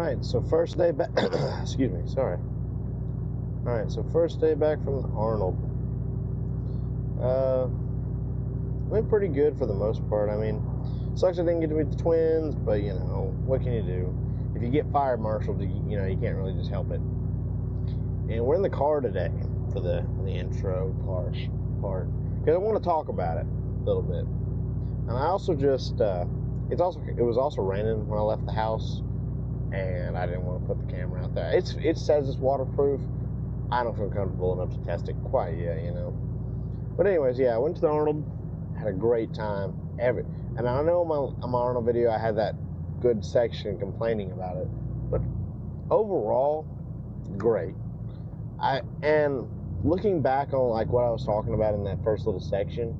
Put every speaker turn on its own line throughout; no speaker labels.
Alright, so first day back. Excuse me, sorry. Alright, so first day back from Arnold. Went pretty good for the most part. I mean, sucks I didn't get to meet the twins, but you know, what can you do? If you get fire marshaled, you know, you can't really just help it. And we're in the car today for the intro part, because I want to talk about it a little bit. And I also just, it was also raining when I left the house, and I didn't want to put the camera out there. It says it's waterproof. I don't feel comfortable enough to test it quite yet, you know. But anyways, yeah, I went to the Arnold, had a great time. And I know on my Arnold video I had that good section complaining about it, but overall, great. And looking back on like what I was talking about in that first little section,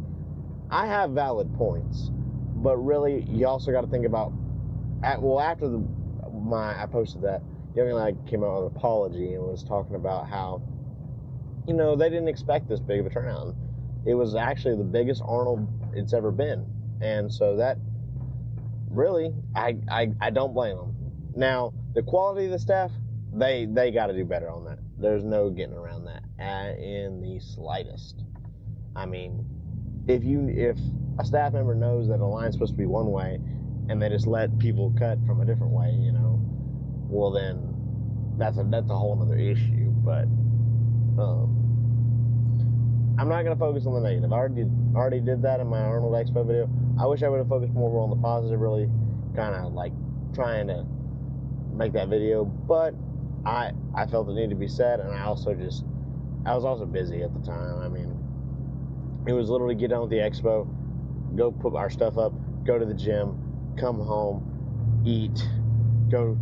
I have valid points, but really you also got to think about after I posted that, Young and I came out with an apology and was talking about how, you know, they didn't expect this big of a turnout. It was actually the biggest Arnold it's ever been, and so that really I don't blame them. Now the quality of the staff, they got to do better on that. There's no getting around that in the slightest. I mean, if a staff member knows that a line's supposed to be one way and they just let people cut from a different way, you know, well then that's a whole other issue. But I'm not going to focus on the negative. I already did that in my Arnold Expo video. I wish I would have focused more on the positive, really kind of like trying to make that video, but I felt it needed to be said, and I was also busy at the time. I mean, it was literally get done with the expo, go put our stuff up, go to the gym, come home, eat, go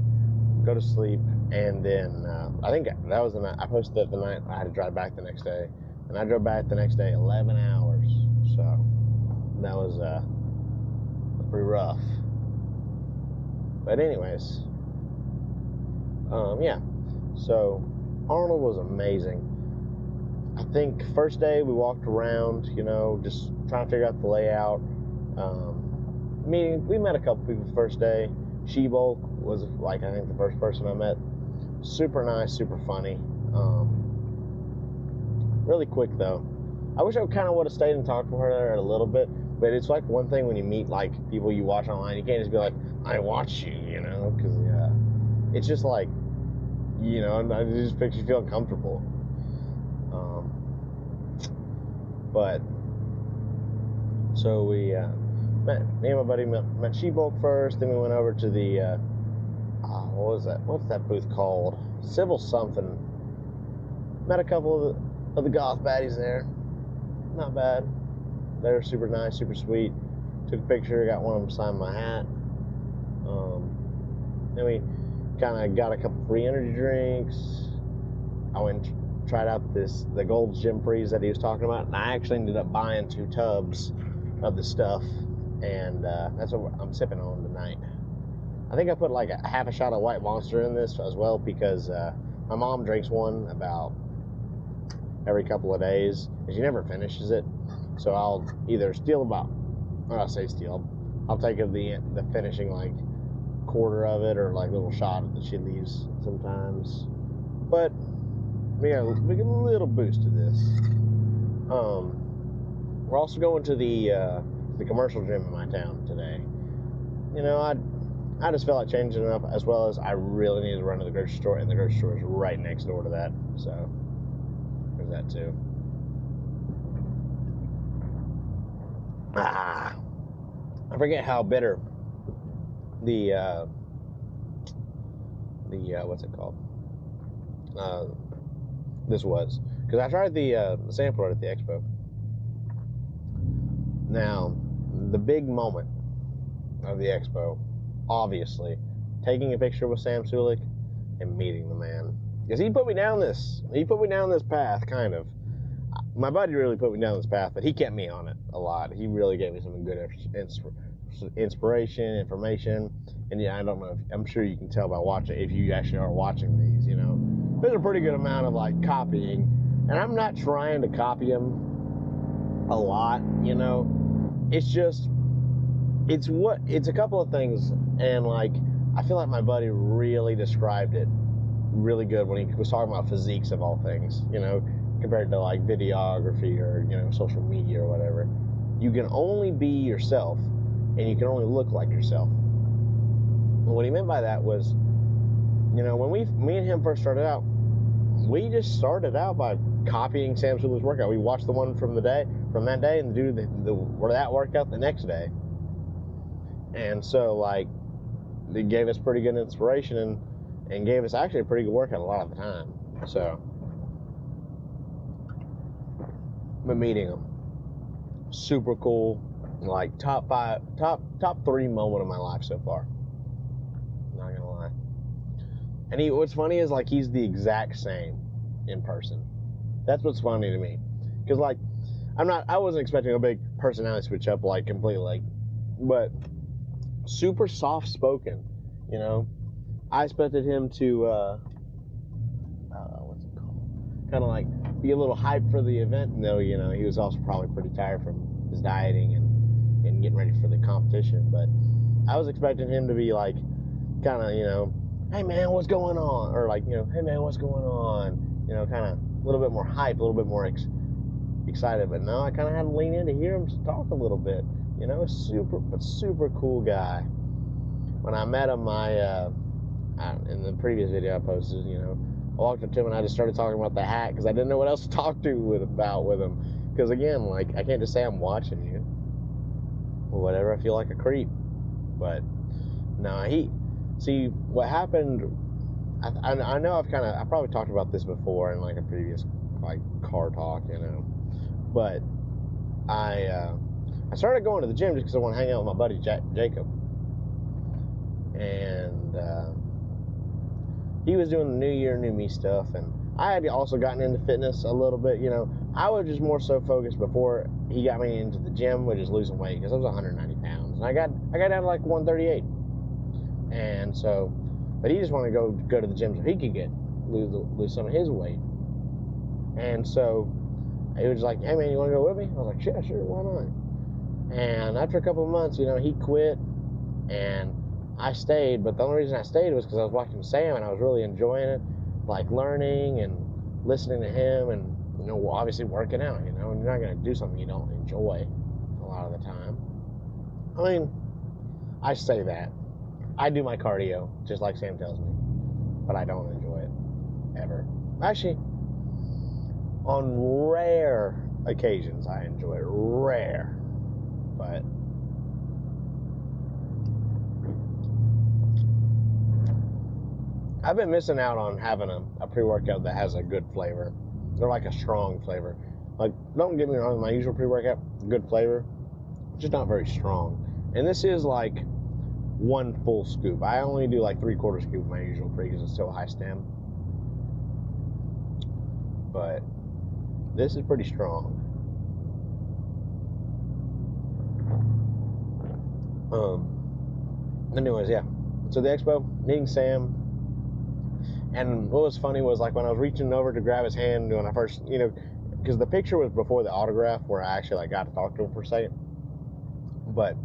to sleep, and then I think that was the night I posted it the night I had to drive back the next day, and I drove back the next day 11 hours, so that was pretty rough. But anyways, yeah, so Arnold was amazing. I think first day we walked around, you know, just trying to figure out the layout. We met a couple people first day. She-Bulk was like, I think the first person I met. Super nice, super funny. Really quick though. I wish I kind of would have stayed and talked to her a little bit, but it's like one thing when you meet like people you watch online, you can't just be like, I watch you, you know, because it's just like, you know, it just makes you feel uncomfortable. But so me and my buddy met She-Bulk first, then we went over to the what's that booth called? Civil something. Met a couple of the goth baddies there. Not bad. They were super nice, super sweet. Took a picture, got one of them sign my hat. Then we kind of got a couple free energy drinks. I went and tried out the gold gym freeze that he was talking about, and I actually ended up buying 2 tubs of the stuff, and that's what I'm sipping on tonight. I think I put like a half a shot of White Monster in this as well, because my mom drinks one about every couple of days, and she never finishes it. So I'll either I'll take the finishing like quarter of it, or like little shot that she leaves sometimes. But we get a little boost to this. We're also going to the commercial gym in my town today. You know, I just felt like changing it up, as well as I really needed to run to the grocery store, and the grocery store is right next door to that. So there's that too. I forget how bitter the what's it called? This was, because I tried the sampler at the expo. Now, the big moment of the expo, obviously, taking a picture with Sam Sulik and meeting the man, because he put me down this path, kind of. My buddy really put me down this path, but he kept me on it a lot. He really gave me some good inspiration, information, and yeah, I don't know, I'm sure you can tell by watching, if you actually are watching these, you know, there's a pretty good amount of like copying, and I'm not trying to copy him a lot, you know. It's just, it's a couple of things, and like I feel like my buddy really described it really good when he was talking about physiques of all things, you know, compared to like videography or, you know, social media or whatever. You can only be yourself, and you can only look like yourself. And what he meant by that was, you know, when me and him first started out, we just started out by copying Sam Sulu's workout. We watched the one from that day, and do that workout the next day. And so, like, it gave us pretty good inspiration and gave us actually a pretty good workout a lot of the time. So, but meeting him, super cool. Like top 3 moment of my life so far. Not gonna lie. And what's funny is like he's the exact same in person. That's what's funny to me, because like I wasn't expecting a big personality switch up like completely, but super soft spoken. You know, I expected him to what's it called? Kind of like be a little hyped for the event. No, you know, he was also probably pretty tired from his dieting and getting ready for the competition. But I was expecting him to be like, kind of, you know, hey man, what's going on? Or like, you know, hey man, what's going on? You know, kind of a little bit more hype, a little bit more excited. But no, I kind of had to lean in to hear him talk a little bit. You know, super cool guy. When I met him, in the previous video I posted, you know, I walked up to him and I just started talking about the hat because I didn't know what else to talk about with him. Because again, like, I can't just say I'm watching you or whatever. I feel like a creep. But no, see what happened. I know I probably talked about this before in like a previous like car talk, you know. But I started going to the gym just because I want to hang out with my buddy Jacob. And he was doing the New Year, New Me stuff, and I had also gotten into fitness a little bit. You know, I was just more so focused before he got me into the gym, which is losing weight, because I was 190 pounds, and I got down to like 138. And so, but he just wanted to go to the gym so he could lose some of his weight. And so he was like, hey man, you want to go with me? I was like, yeah, sure, why not? And after a couple of months, you know, he quit, and I stayed. But the only reason I stayed was because I was watching Sam and I was really enjoying it, like learning and listening to him, and, you know, obviously working out. You know, and you're not going to do something you don't enjoy a lot of the time. I mean, I say that I do my cardio just like Sam tells me, but I don't enjoy it ever. Actually, on rare occasions I enjoy it. Rare. But I've been missing out on having a pre-workout that has a good flavor, or like a strong flavor. Like, don't get me wrong, my usual pre-workout, good flavor, just not very strong. And this is like 1 full scoop. I only do like 3/4 scoop of my usual pre because it's so high stem. But this is pretty strong. Anyways, yeah. So the expo, meeting Sam. And what was funny was, like, when I was reaching over to grab his hand when I first, you know, because the picture was before the autograph where I actually like got to talk to him for a second. But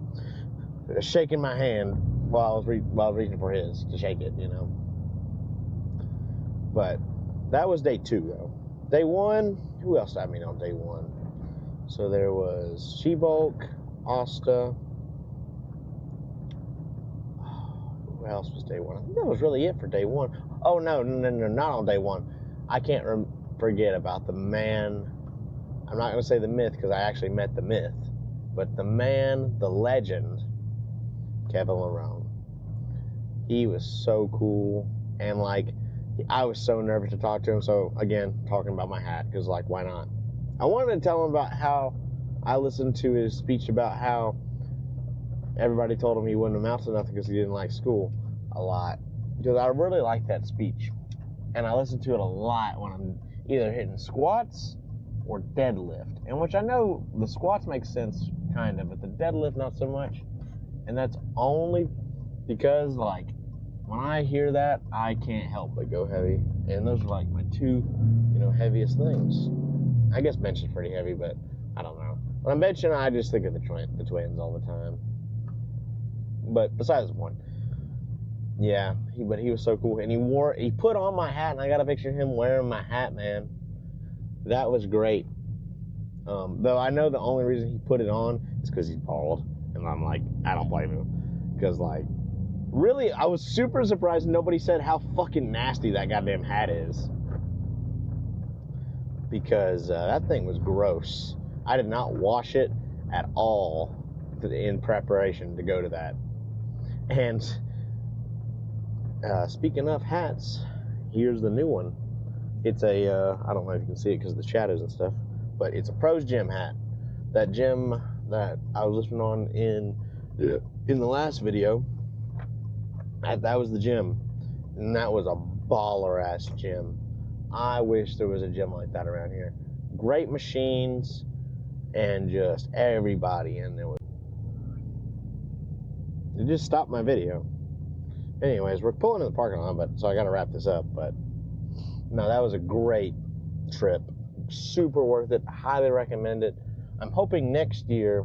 shaking my hand while I was reaching for his to shake it, you know. But that was day 2 though. Day 1, who else did I meet on day 1? So there was She-Bulk, Asta. Who else was day 1? I think that was really it for day 1. Oh, no, not on day 1. I can't forget about the man. I'm not going to say the myth because I actually met the myth. But the man, the legend, Kevin Larone. He was so cool. And, like, I was so nervous to talk to him. So, again, talking about my hat, because, like, why not? I wanted to tell him about how I listened to his speech about how everybody told him he wouldn't amount to nothing because he didn't like school a lot. Because I really like that speech. And I listen to it a lot when I'm either hitting squats or deadlift. And which I know the squats make sense, kind of, but the deadlift not so much. And that's only because, like, when I hear that, I can't help but go heavy. And those are, like, my 2, you know, heaviest things. I guess bench is pretty heavy, but I don't know. When I'm benching, I just think of the twins all the time. But besides the point, Yeah, but he was so cool, and he put on my hat, and I got a picture of him wearing my hat, man. That was great. Though I know the only reason he put it on is because he's bald, and I'm like, I don't blame him, because like, really, I was super surprised nobody said how fucking nasty that goddamn hat is, because that thing was gross. I did not wash it at all in preparation to go to that. And speaking of hats, here's the new one. It's a, I don't know if you can see it because of the shadows and stuff, but it's a Pros Gym hat. That gym that I was listening on in the last video, that was the gym. And that was a baller-ass gym. I wish there was a gym like that around here. Great machines, and just everybody in there. It just stopped my video. Anyways, we're pulling in the parking lot, so I got to wrap this up. But no, that was a great trip. Super worth it. Highly recommend it. I'm hoping next year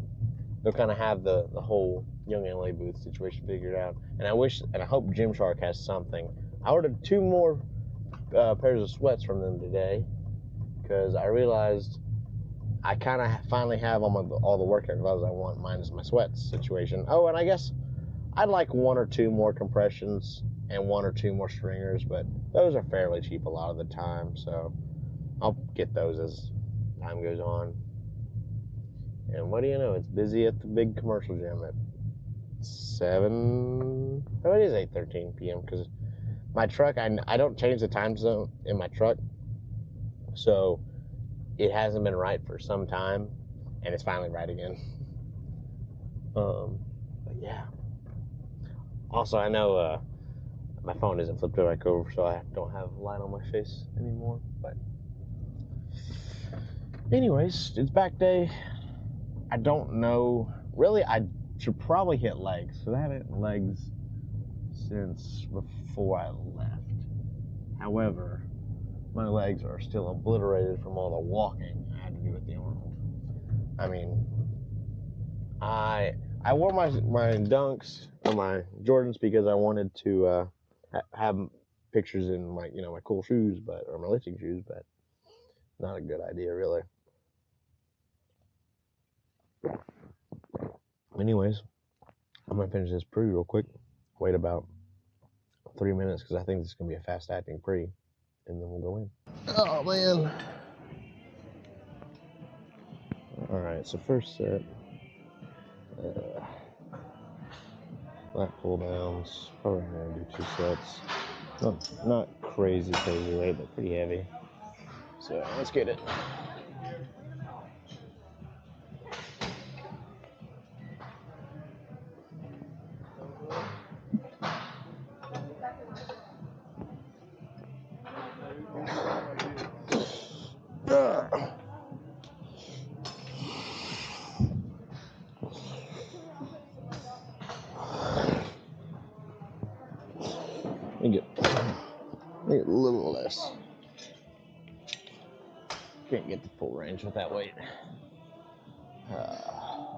they'll kind of have the whole Young LA booth situation figured out. And I hope Gymshark has something. I ordered 2 more pairs of sweats from them today, because I realized I kind of finally have all the workout gloves I want, minus my sweats situation. Oh, and I guess I'd like 1 or 2 more compressions and 1 or 2 more stringers, but those are fairly cheap a lot of the time, so I'll get those as time goes on. And what do you know, it's busy at the big commercial gym at 7, oh, it is 8:13 p.m. because my truck, I don't change the time zone in my truck, so it hasn't been right for some time, and it's finally right again. But yeah. Also, I know my phone isn't flipped back over, so I don't have light on my face anymore. But anyways, it's back day. I don't know. Really, I should probably hit legs, because I haven't hit legs since before I left. However, my legs are still obliterated from all the walking I had to do at the Arnold. I mean, I wore my Dunks or my Jordans because I wanted to have pictures in my my cool shoes, or my lifting shoes, but not a good idea really. Anyways, I'm gonna finish this pre real quick. Wait about 3 minutes because I think this is gonna be a fast acting pre, and then we'll go in. Oh man! All right, so first set. Lat pull downs. Probably gonna do 2 sets. Not crazy weight, but pretty heavy. So let's get it. Get a little less. Can't get the full range with that weight. A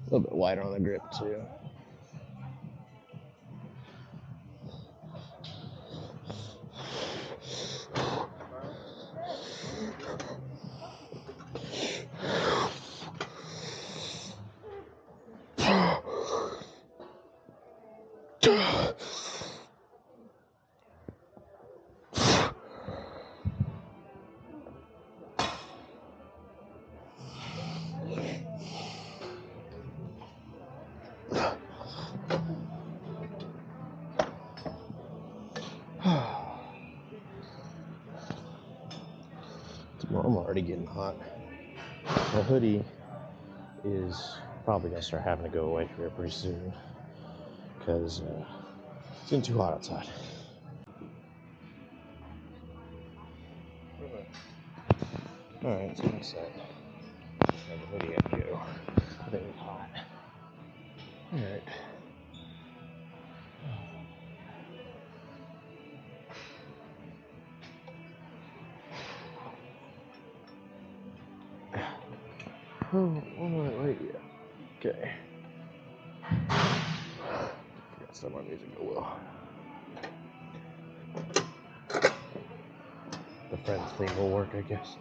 little bit wider on the grip too. I'm already getting hot. The hoodie is probably gonna start having to go away here pretty soon because it's getting too hot outside. Alright, so next set. Have the hoodie have to go. I think it's hot. Alright. Oh, one minute late yet. Okay. Forgot some of my music go well. The Friends theme will work, I guess.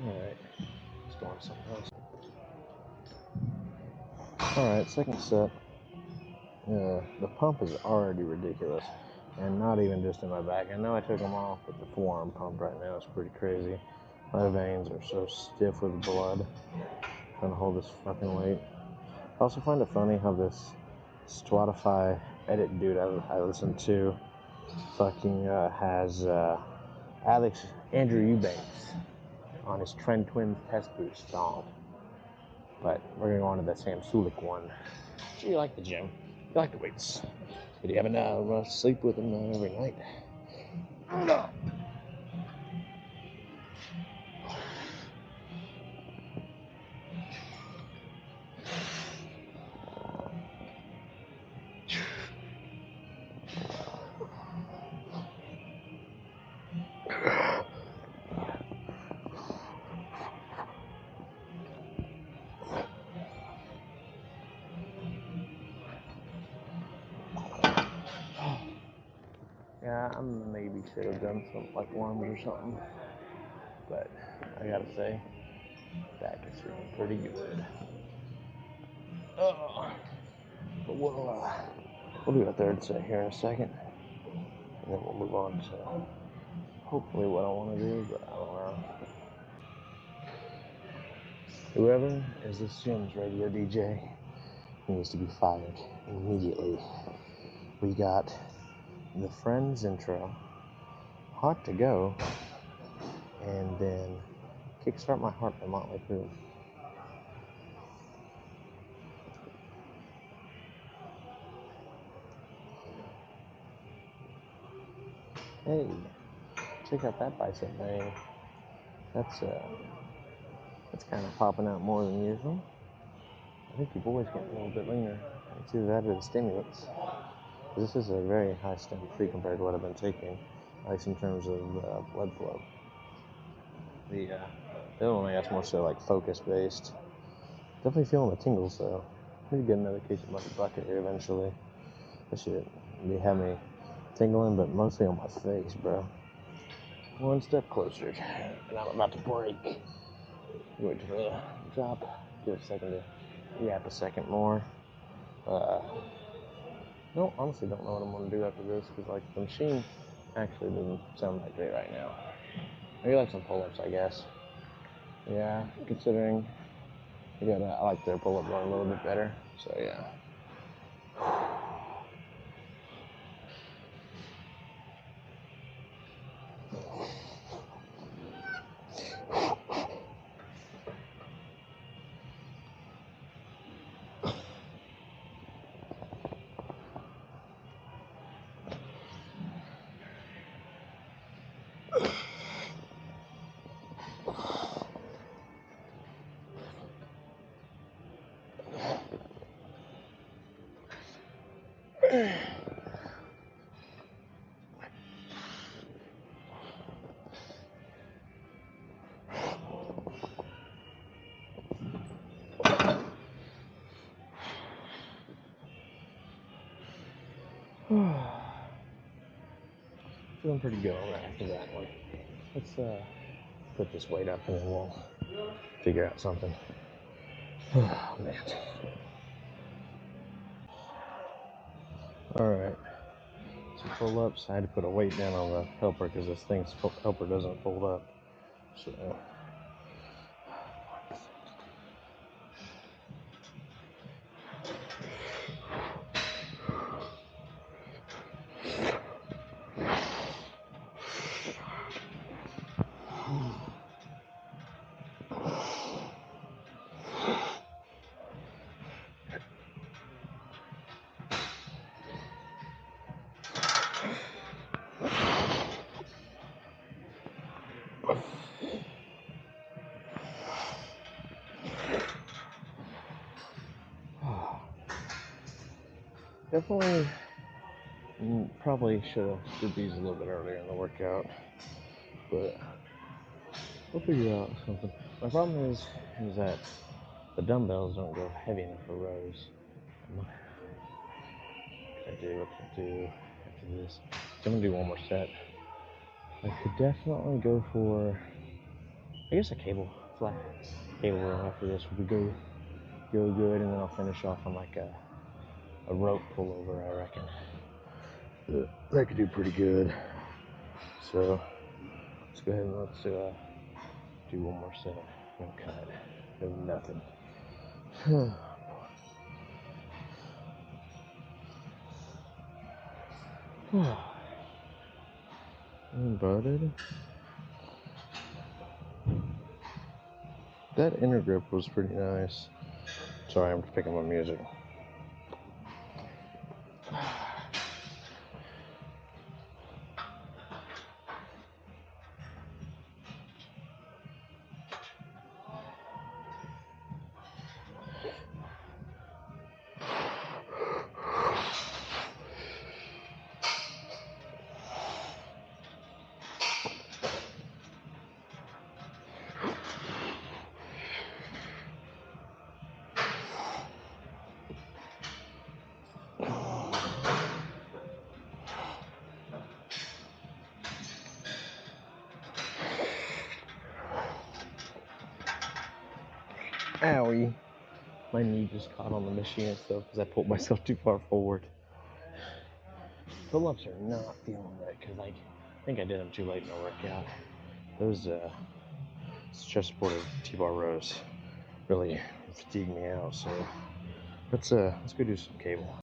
Alright, let's go on to something else. Alright, second set. The pump is already ridiculous, and not even just in my back. I know I took them off, but the forearm pump right now is pretty crazy. My veins are so stiff with blood trying to hold this fucking weight. I also find it funny how this Spotify edit dude I listen to fucking has Andrew Eubanks on his Trend Twins test boost song. But we're gonna go on to that Sam Sulik one. So you like the gym? You like the weights? Did you have a sleep with him every night? No. Yeah, I maybe should have done some like lunge or something, but I gotta say, back is feeling pretty good. But we'll do a third set here in a second, and then we'll move on to hopefully what I want to do, but I don't know. Whoever is this gym's radio DJ needs to be fired immediately. We got the Friends intro, Hot to Go, and then Kickstart My Heart by Motley Crue. Hey, check out that bicep bang. That's kind of popping out more than usual. I think your boy's getting a little bit leaner. It's either that or the stimulants. This is a very high stim free compared to what I've been taking, at least in terms of blood flow. The other one I guess more so like focus based. Definitely feeling the tingles though. Maybe get another case of Muddy Bucket here eventually. That shit have me tingling, but mostly on my face, bro. One step closer, and I'm about to break. Wait for the drop. Give it a second to yap a second more. No, honestly don't know what I'm going to do after this, because like the machine actually doesn't sound that great right now. Maybe like some pull-ups, I guess. Yeah, considering I like their pull-up one a little bit better, so yeah. Feeling pretty good after that one. Let's put this weight up and then we'll figure out something. Oh, man. Alright. So pull-ups, I had to put a weight down on the helper because this thing's helper doesn't fold up. So Definitely, probably should have did these a little bit earlier in the workout, but we'll figure out something. My problem is that the dumbbells don't go heavy enough for rows. What can I do? What can I do after this? So I'm gonna do one more set. I could definitely go for, I guess, a cable flat cable row after this would be go good, and then I'll finish off on like a rope pullover, I reckon. That could do pretty good. So let's go ahead and let's do one more set. No cut, no nothing. Butted. That inner grip was pretty nice. Sorry, I'm picking my music. Owie. My knee just caught on the machine and stuff because I pulled myself too far forward. Pull-ups are not feeling it because I think I did them too late in the workout. Those chest supported T-bar rows really fatigued me out. So let's go do some cable.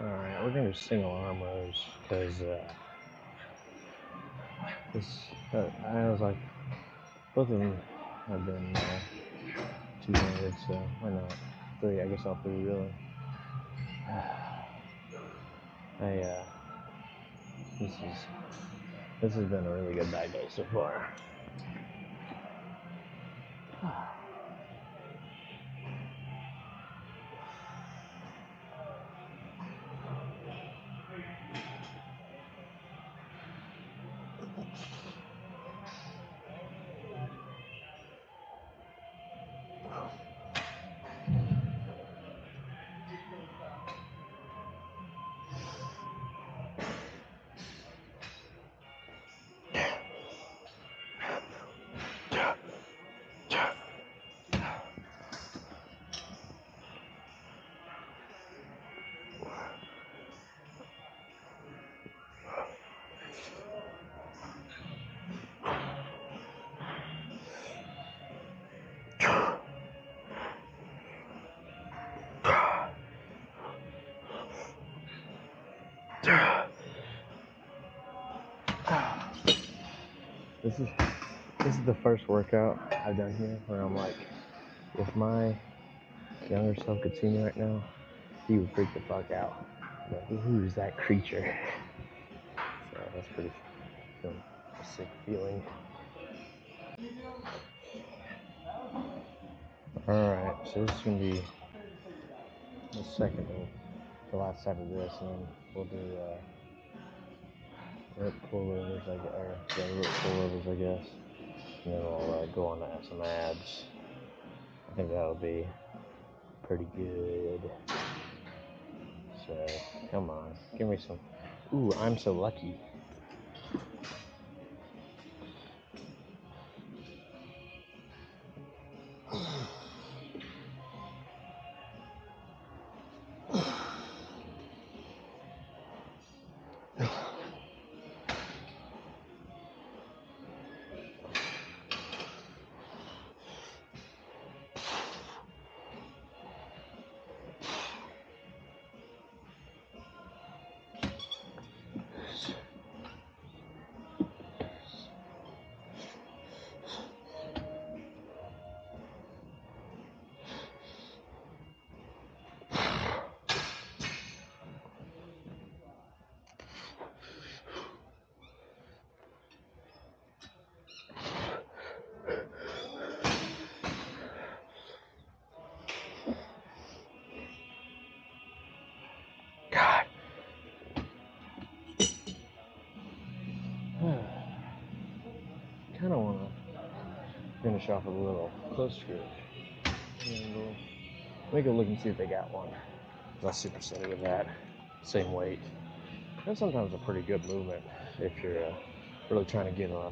All right, we're gonna do single arm rows because I was like, both of them have been two-handed, so why not? Three, I guess all three really. This has been a really good bag day so far. This is the first workout I've done here where I'm like, if my younger self could see me right now, he would freak the fuck out. Like, who's that creature? So that's pretty a sick feeling. Alright, so this is gonna be the second and the last set of this, and then we'll do rope pullovers, rope pullovers, I guess. And then we'll go on to some abs. I think that'll be pretty good. So, come on, give me some. Ooh, I'm so lucky. finish off with a little close grip. And we'll make a look and see if they got one. Not super steady with that. Same weight. That's sometimes a pretty good movement if you're really trying to get a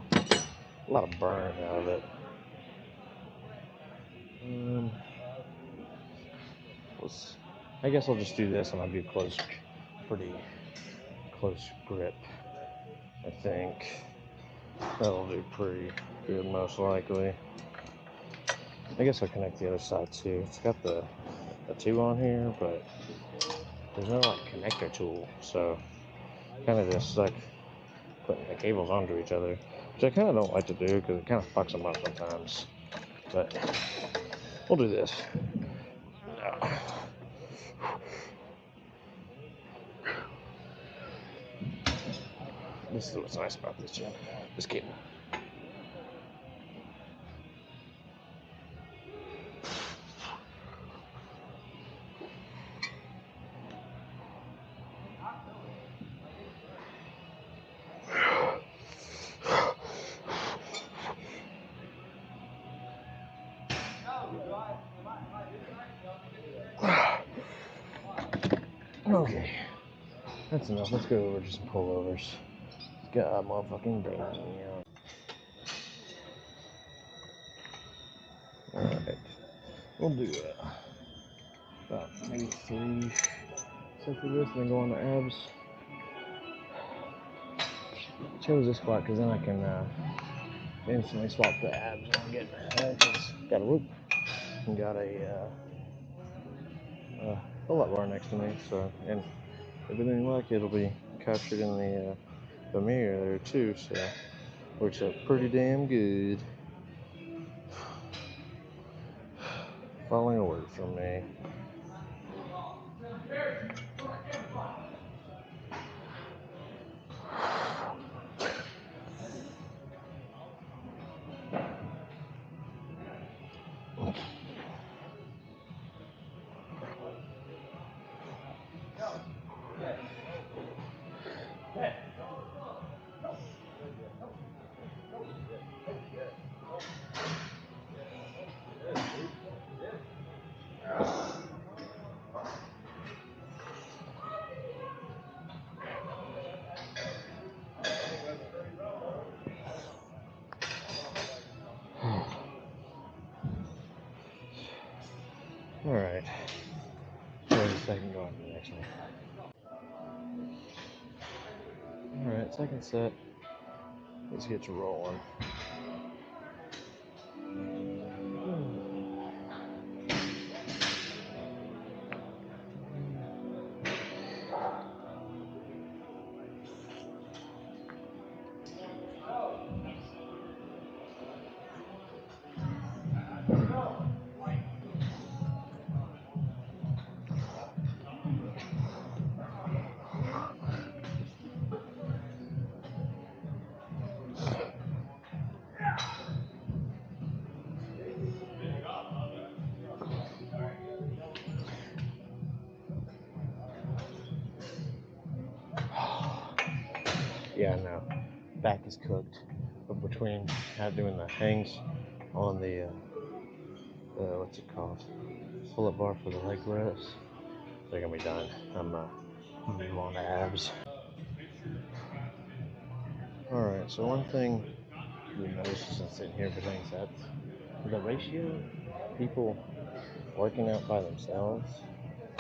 lot of burn out of it. I guess I'll just do this and I'll do pretty close grip. I think that'll do pretty good most likely. I guess I'll connect the other side too. It's got the 2 on here, but there's no like connector tool, so kind of just like putting the cables onto each other, which I kind of don't like to do because it kind of fucks them up sometimes. But we'll do this. This is what's nice about this cable. Okay, that's enough. Let's go over to some pullovers. God, motherfucking damn. Alright, we'll do about maybe 3 sets of this and then go on the abs. I chose this squat because then I can instantly swap the abs when I'm getting got a whoop and got a pull-up bar next to me, so, and if it ain't luck, it'll be captured in the mirror there too, so works out pretty damn good. Following a word from me. Alright. Wait a second, go on to the next one. Alright, second set. Let's get to rolling. Yeah, no. Back is cooked. But between doing the hangs on the what's it called? Pull-up bar for the leg press, they're gonna be done. I'm move on to abs. Alright, so one thing you notice since sitting here between sets, the ratio of people working out by themselves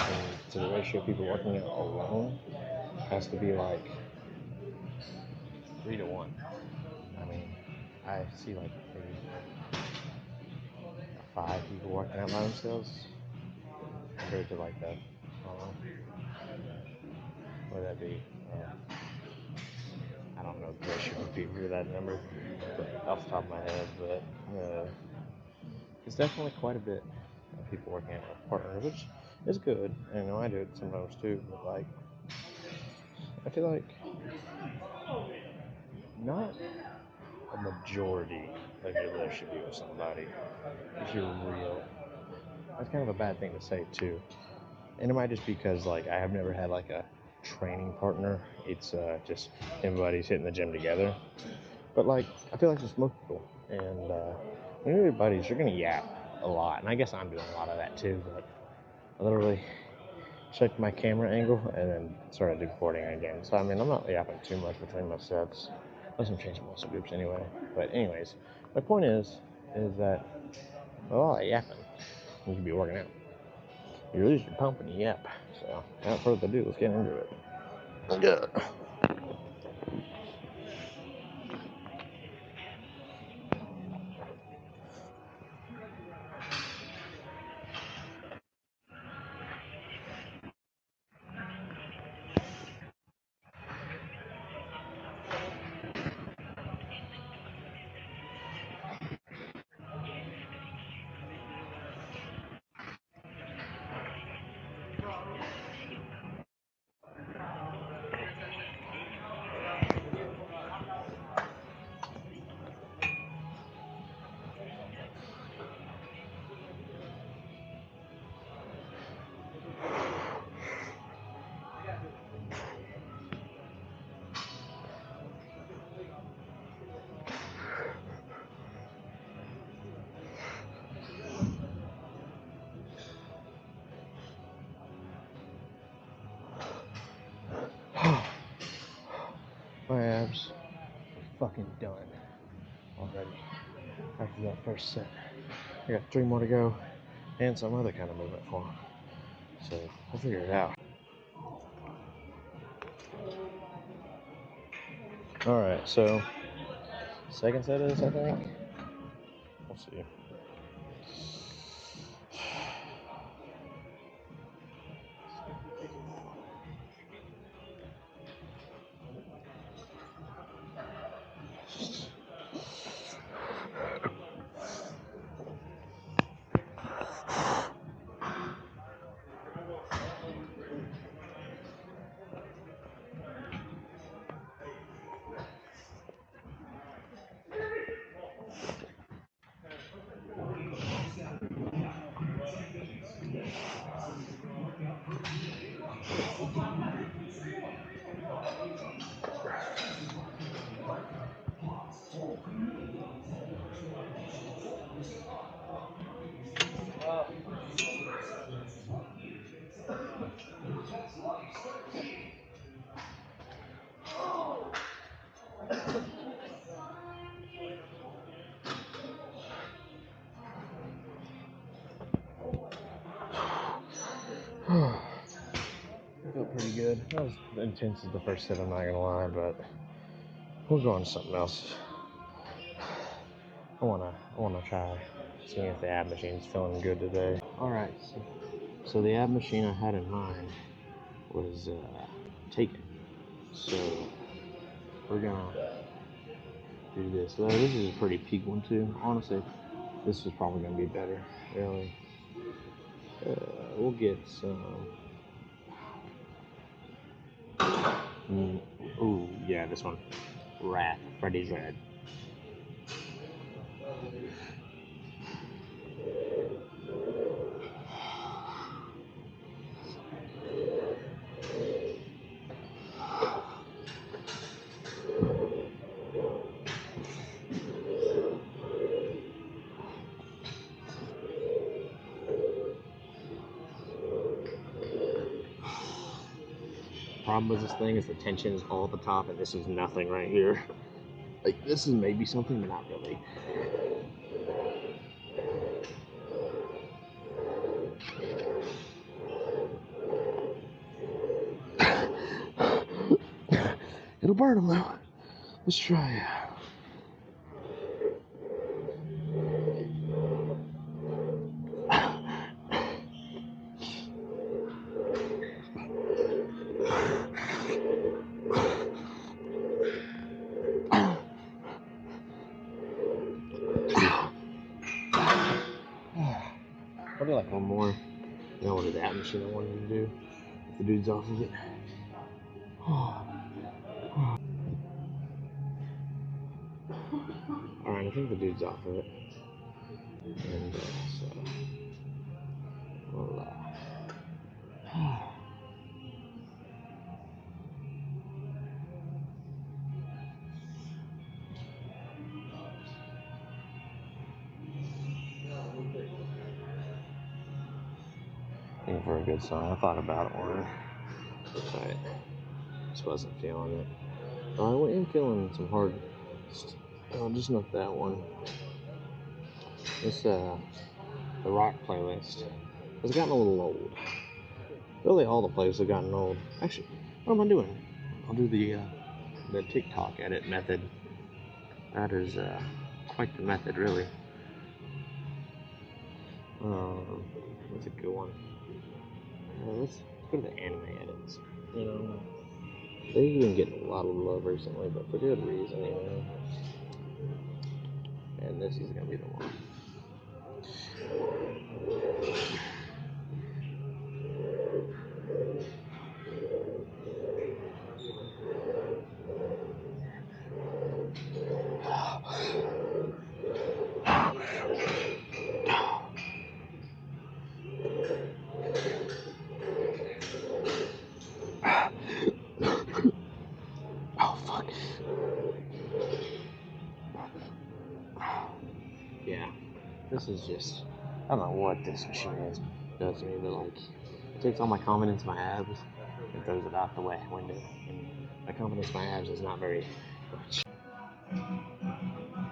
and to the ratio of people working out alone has to be like 3 to 1. I mean, I see like maybe 5 people working out by themselves compared to like that. What would that be? I don't know the ratio of people to that number off the top of my head, but it's definitely quite a bit of people working out with partners, which is good. I know I do it sometimes too, but like, I feel like not a majority of your life should be with somebody if you're real. That's kind of a bad thing to say too, and it might just be because like I have never had like a training partner. It's just everybody's hitting the gym together. But like I feel like there's most people, and when you're with buddies, you're gonna yap a lot, and I guess I'm doing a lot of that too. But I literally checked my camera angle and then started recording again. So I mean, I'm not yapping too much between my sets, unless I'm changing muscle groups anyway. But anyways, my point is that well, yapping, you could be working out. You lose your pump and you yap. So without further ado, let's get into it. Good. My abs are fucking done already after that first set. I got 3 more to go and some other kind of movement for them. So we'll figure it out. Alright, so second set is, I think. We'll see. I feel pretty good. Not as intense as the first set, I'm not gonna lie, but we'll go on to something else. I wanna try seeing if the ab machine's feeling good today. Alright, so the ab machine I had in mind was taken. So we're gonna do this. This is a pretty peak one too. Honestly, this is probably gonna be better. Really. We'll get some. Ooh, yeah, this one. Wrath, Freddy's Red. Problem with this thing is the tension is all at the top, and this is nothing right here. Like, this is maybe something, but not really. It'll burn them though. Let's try it. I'll do like one more. You know what that machine I wanted to do. If the dude's off of it. Alright, I think the dude's off of it. And so we'll for a good song. I thought about one, but just wasn't feeling it. I am feeling some hard. Oh, just not that one. It's the rock playlist. It's gotten a little old. Really, all the playlists have gotten old. Actually, what am I doing? I'll do the TikTok edit method. That is quite the method, really. That's a good one. Let's go to the anime edits. You know, they've been getting a lot of love recently, but for good reason, you know. And this is gonna be the one. Oh fuck. Yeah, this is just, I don't know what this machine does to me, but like, it takes all my confidence in my abs and throws it out the window. And my confidence in my abs is not very much.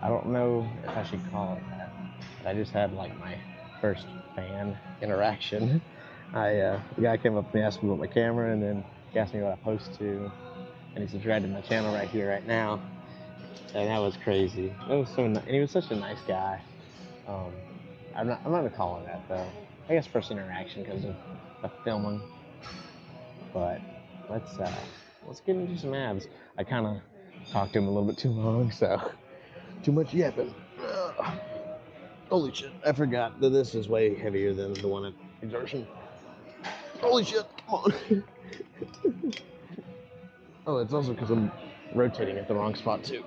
I don't know if I should call it that, but I just had like my first fan interaction. The guy came up and asked me about my camera, and then he asked me what I post to, and he subscribed to my channel right here, right now. And that was crazy. That was so nice. And he was such a nice guy. I'm not gonna call it that though. I guess first interaction because of filming. But let's get into some abs. I kind of talked to him a little bit too long, so too much yapping. Holy shit! I forgot that this is way heavier than the one at exertion. Holy shit! Come on. Oh, it's also because I'm rotating at the wrong spot too.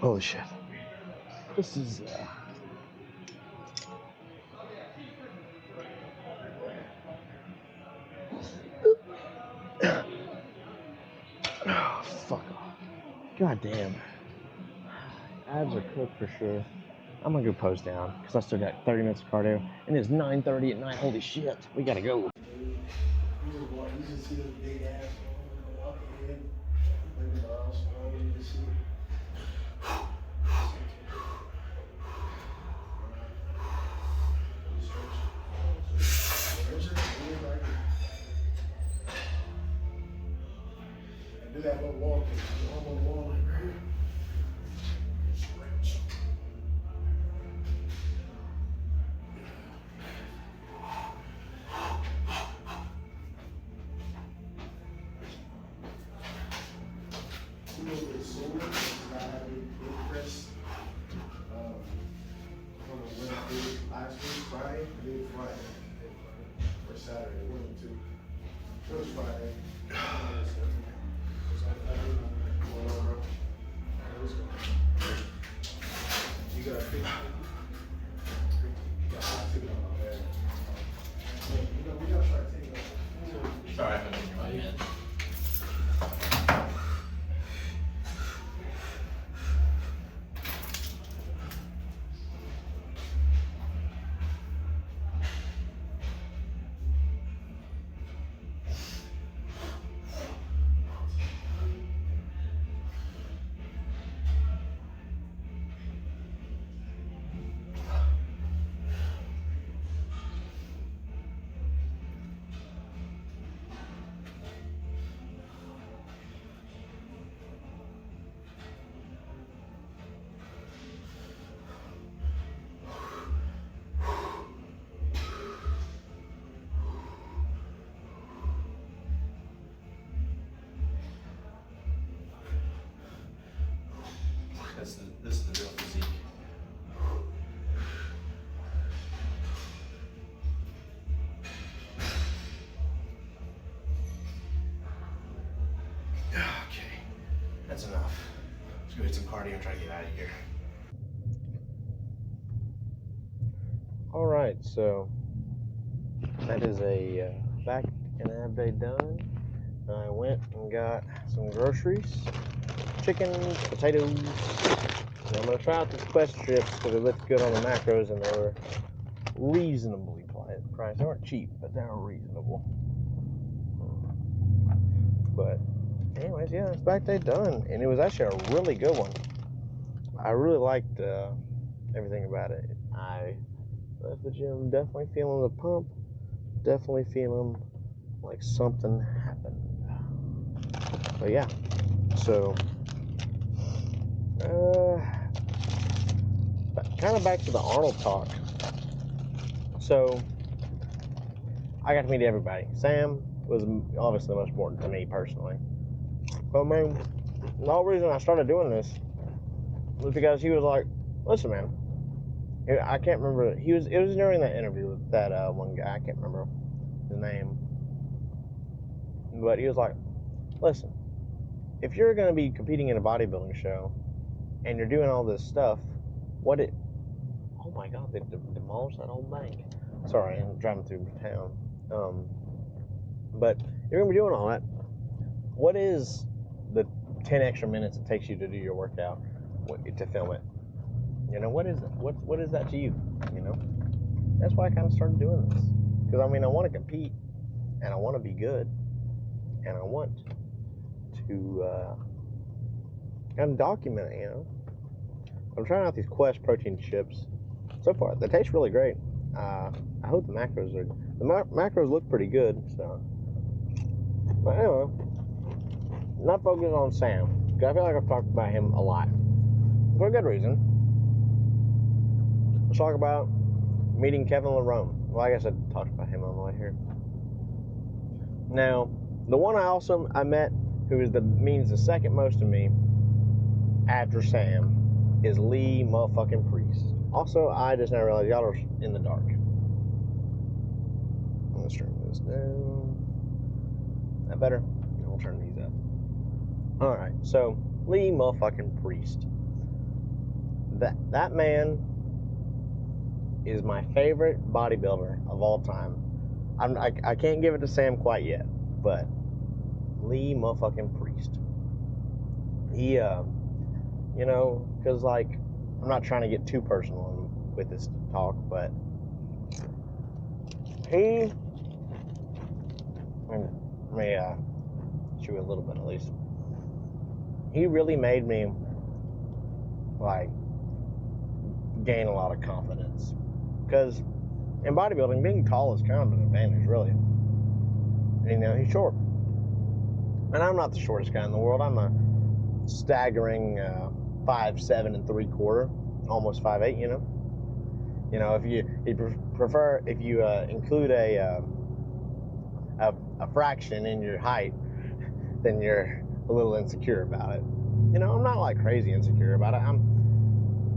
Holy shit. This is oh, fuck off. God damn. Abs are cooked for sure. I'm gonna go post down because I still got 30 minutes of cardio, and it's 9:30 at night. Holy shit, we gotta go.
You just see those big ass walking in, like miles per hour. You just see it. And do that little walking. I'm on the wall like right here. Stretch. A little bit sore, not having big press. On a Wednesday, last week, Friday, I did Friday. Or Saturday, one or two. It was Friday. You got a big. You got hot too on there. We gotta try to take it.
Sorry, I couldn't hear my head. This is the real physique. Okay, that's enough. Let's go hit some cardio and try to get out of here.
Alright, so that is a Back+Abs day done. I went and got some groceries, chicken, potatoes, and I'm going to try out these Quest strips because it looked good on the macros and they were reasonably priced. They weren't cheap, but they were reasonable. But anyways, yeah, it's Back day done, and it was actually a really good one. I really liked everything about it. I left the gym definitely feeling the pump, definitely feeling like something happened. But yeah, so kind of back to the Arnold talk. So I got to meet everybody. Sam was obviously the most important to me personally. But man, the whole reason I started doing this was because he was like, "Listen, man." I can't remember. It was during that interview with that one guy. I can't remember his name. But he was like, "Listen, if you're going to be competing in a bodybuilding show and you're doing all this stuff, oh my God, they demolished that old bank. Sorry, I'm driving through town. But you're going to be doing all that. What is the 10 extra minutes it takes you to do your workout to film it? You know, what is it? What is that to you? You know, that's why I kind of started doing this. Because I mean, I want to compete, and I want to be good, and I want to kind of document it. You know, I'm trying out these Quest protein chips. So far, they taste really great. I hope the macros look pretty good. So, but anyway, not focused on Sam. Because I feel like I've talked about him a lot for a good reason. Let's talk about meeting Kevin Larone. Well, I guess I talked about him on the way here. Now, the one I met who means the second most to me after Sam is Lee motherfucking Priest. Also, I just now realized y'all are in the dark. Let's turn this down. That better? I'll turn these up. Alright, so Lee motherfucking Priest. That man is my favorite bodybuilder of all time. I can't give it to Sam quite yet, but Lee motherfucking Priest. He, you know, because like, I'm not trying to get too personal with this talk, but he, let me chew a little bit at least. He really made me like gain a lot of confidence, because in bodybuilding, being tall is kind of an advantage, really. You know, he's short, and I'm not the shortest guy in the world. I'm a staggering 5'7 3/4, almost 5'8". You know, if you include a fraction in your height, then you're a little insecure about it. You know, I'm not like crazy insecure about it.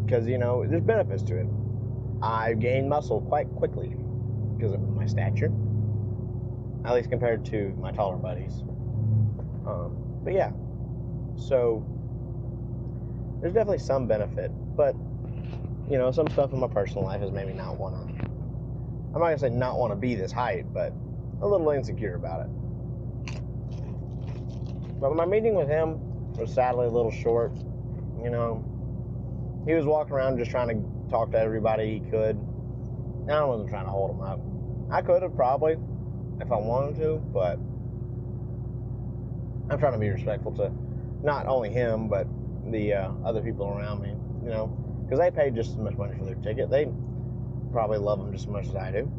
Because you know, there's benefits to it. I gain muscle quite quickly because of my stature, at least compared to my taller buddies. But yeah, so there's definitely some benefit, but you know, some stuff in my personal life has made me not want to. I'm not gonna say not want to be this height, but a little insecure about it. But my meeting with him was sadly a little short. You know, he was walking around just trying to talk to everybody he could. I wasn't trying to hold him up. I could have probably, if I wanted to, but I'm trying to be respectful to not only him, but the other people around me, you know, because they paid just as much money for their ticket. They probably love him just as much as I do.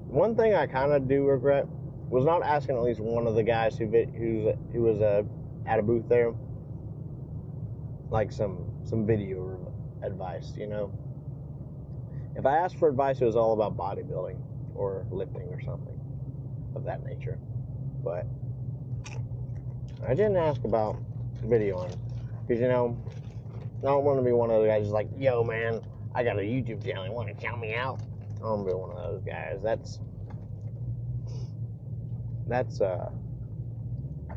One thing I kind of do regret was not asking at least one of the guys who was at a booth there, like some video advice. You know, if I asked for advice, it was all about bodybuilding or lifting or something of that nature. But I didn't ask about videoing because, you know, I don't want to be one of those guys who's like, yo man, I got a YouTube channel, you want to count me out? I don't want to be one of those guys. That's I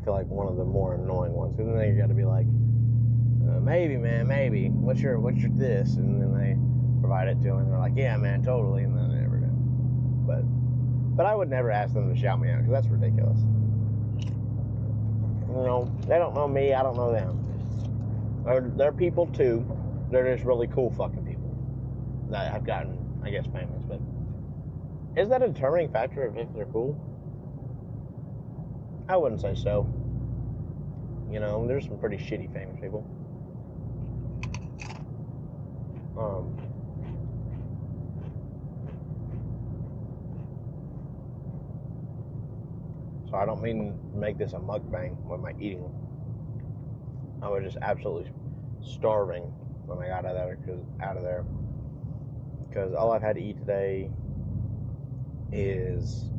feel like one of the more annoying ones, because then you got to be like, Maybe, man, maybe. What's your this? And then they provide it to them, and they're like, yeah, man, totally, and then they never do. But I would never ask them to shout me out, because that's ridiculous. You know, they don't know me, I don't know them. They're people too. They're just really cool fucking people that have gotten, I guess, famous. But is that a determining factor of if they're cool? I wouldn't say so. You know, there's some pretty shitty famous people. So I don't mean to make this a mukbang with my eating. I was just absolutely starving when I got out of there. Because all I've had to eat today is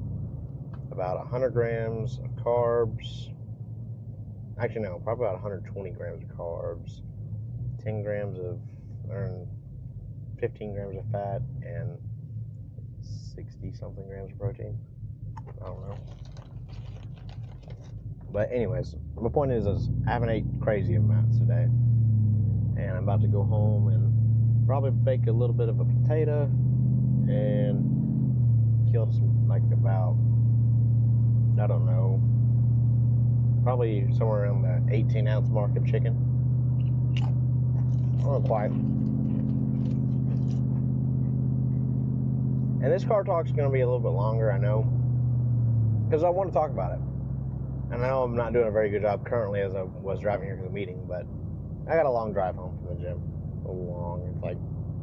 about 100 grams of carbs. Actually, no, probably about 120 grams of carbs, 10 grams of, or 15 grams of fat, and 60 something grams of protein. I don't know. But anyways, my point is I haven't ate crazy amounts today. And I'm about to go home and probably bake a little bit of a potato and kill some, like, about, I don't know, probably somewhere around the 18-ounce mark of chicken. I don't know quite. And this car talk's going to be a little bit longer, I know, because I want to talk about it. And I know I'm not doing a very good job currently as I was driving here to the meeting, but I got a long drive home from the gym. It's like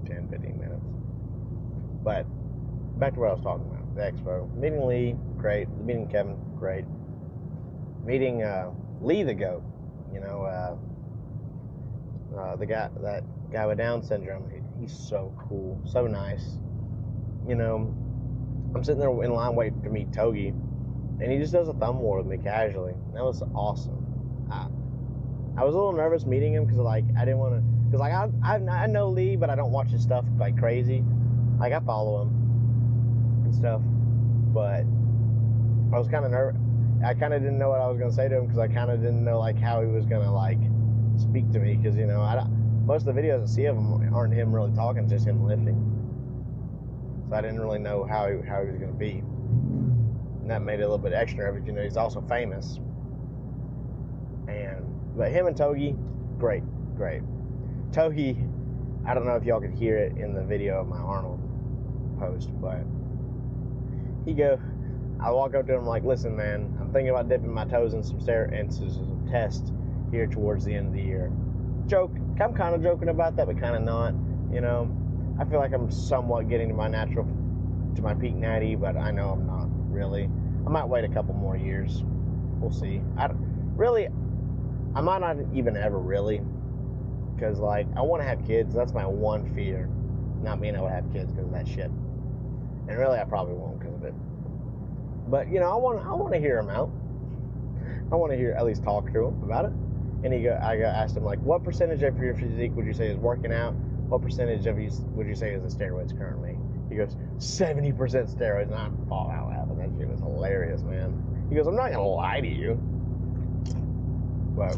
10, 15 minutes. But back to what I was talking about, the expo. Meeting Lee, great. Meeting Kevin, great. Meeting Lee the GOAT, you know, that guy with Down syndrome. He's so cool, so nice. You know, I'm sitting there in line waiting to meet Togi, and he just does a thumb war with me casually. That was awesome. I was a little nervous meeting him because, like, I didn't want to, because, like, I know Lee, but I don't watch his stuff like crazy. Like, I follow him and stuff, but I was kind of nervous. I kind of didn't know what I was going to say to him because I kind of didn't know, like, how he was going to, like, speak to me, because, you know, most of the videos I see of him aren't him really talking, just him lifting. So I didn't really know how he was going to be. And that made it a little bit extra nervous. You know, he's also famous. But him and Togi, great. Togi, I don't know if y'all could hear it in the video of my Arnold post, but I walk up to him like, listen, man, I'm thinking about dipping my toes in some tests here towards the end of the year. I'm kind of joking about that, but kind of not. You know, I feel like I'm somewhat getting to my peak natty, but I know I'm not really. I might wait a couple more years. We'll see. I might not even ever really, because, like, I want to have kids. That's my one fear, not being able to have kids because of that shit. And really, I probably won't because of it. But, you know, I want to hear him out. I want to at least talk to him about it. And I asked him, like, what percentage of your physique would you say is working out? What percentage of you would you say is the steroids currently? He goes, 70% steroids. And I fall out laughing. That shit was hilarious, man. He goes, I'm not going to lie to you. But,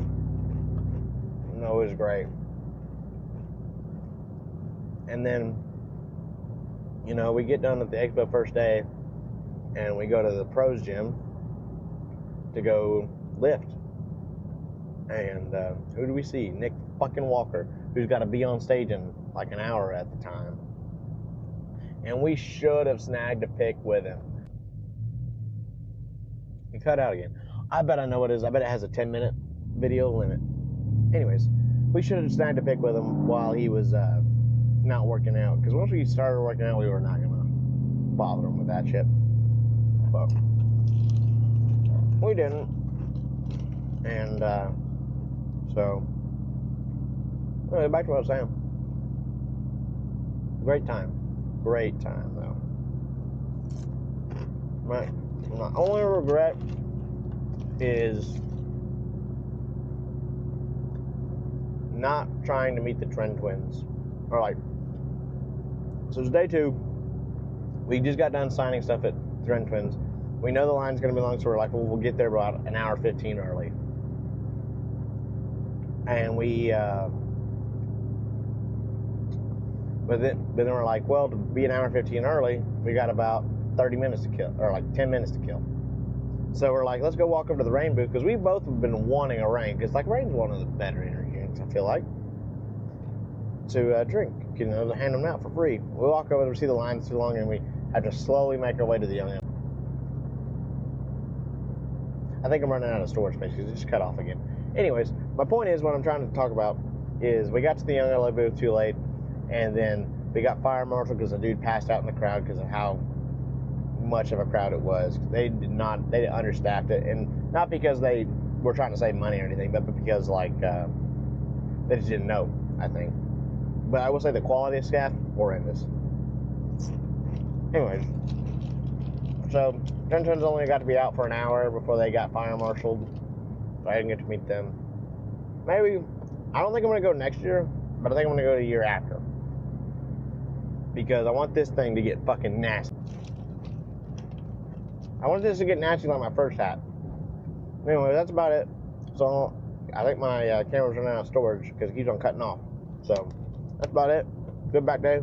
no, it was great. And then, you know, we get done at the expo first day, and we go to the pros gym to go lift. And who do we see? Nick fucking Walker, who's got to be on stage in like an hour at the time. And we should have snagged a pic with him. He cut out again. I bet I know what it is. I bet it has a 10-minute video limit. Anyways, we should have snagged a pic with him while he was not working out. Because once we started working out, we were not going to bother him with that shit. But we didn't. And so, anyway, back to what I was saying. Great time, though. My only regret is not trying to meet the Trend Twins. Alright, so it's day 2. We just got done signing stuff at Trend Twins. We know the line's going to be long, so we're like, well, we'll get there about an hour 15 early. and we. But then we're like, well, to be an hour and 15 early, we got about 30 minutes to kill, or like 10 minutes to kill. So we're like, let's go walk over to the rain booth, because we both have been wanting a rain, because like rain's one of the better energy drinks, I feel like, to drink, you know, to hand them out for free. We walk over, we see the lines too long, and we have to slowly make our way to the Young LA. I think I'm running out of storage space because it just cut off again. Anyways, my point is, what I'm trying to talk about is we got to the Young LA booth too late, and then we got fire marshal because the dude passed out in the crowd because of how much of a crowd it was. They understaffed it, and not because they were trying to save money or anything, but because like they just didn't know, I think. But I will say the quality of staff, horrendous. Anyways, so Trenton's only got to be out for an hour before they got fire marshaled, so I didn't get to meet them. Maybe, I don't think I'm going to go next year, but I think I'm going to go the year after, because I want this thing to get fucking nasty. I want this to get nasty like my first hat. Anyway, that's about it. So I think my camera's running out of storage because it keeps on cutting off. So that's about it. Good back day.